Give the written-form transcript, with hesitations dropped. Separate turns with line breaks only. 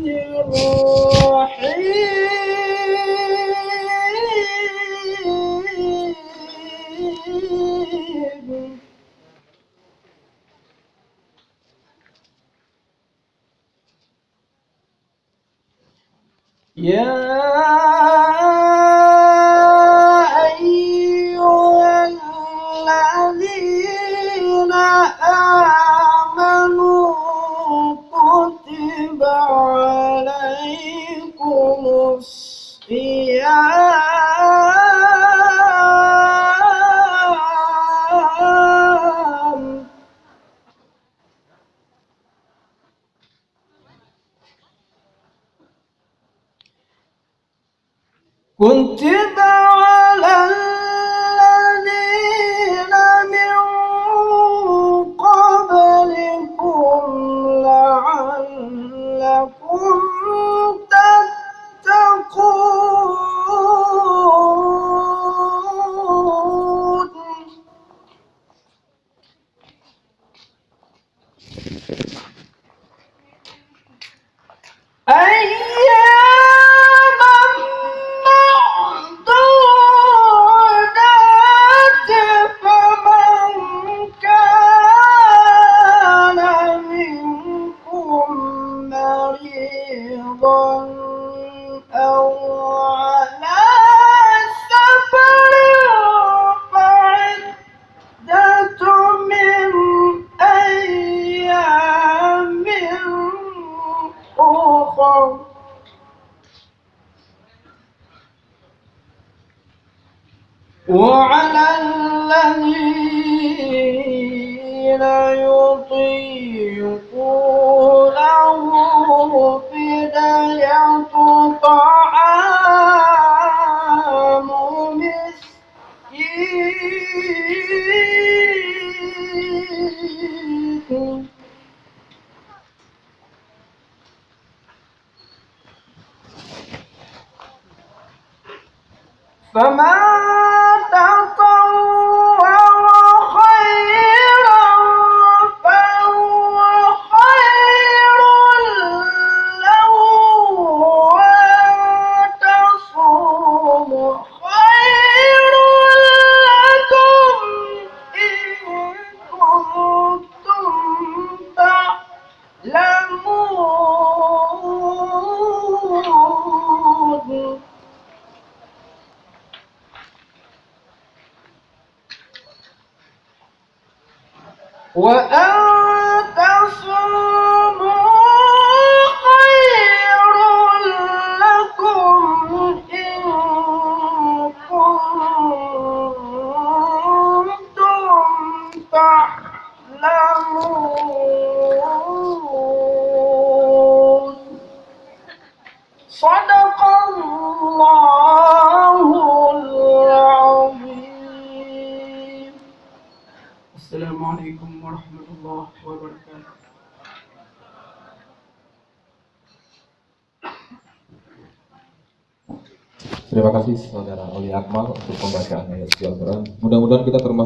الرحيم يا أيها الذين آمنوا كتب عليكم الصيام كتب على الذين من قبلكم لعلكم تتقون أياما معدودات فمن كان منكم مريضا أو على سفر فعدة من أيام أخر وعلى الذين يطيقونه فدية طعام مسكين فمن تطوع خيرا فهو خير له وأن تصوموا خير لكم إن كنتم تعلمون وأن تصوموا خير لكم إن كنتم تعلمون صدق الله العظيم. السلام عليكم ورحمة الله وبركاته.
Terima kasih Saudara Oli Akmal untuk pembacaan ayat suci Al-Quran. Mudah-mudahan kita termasuk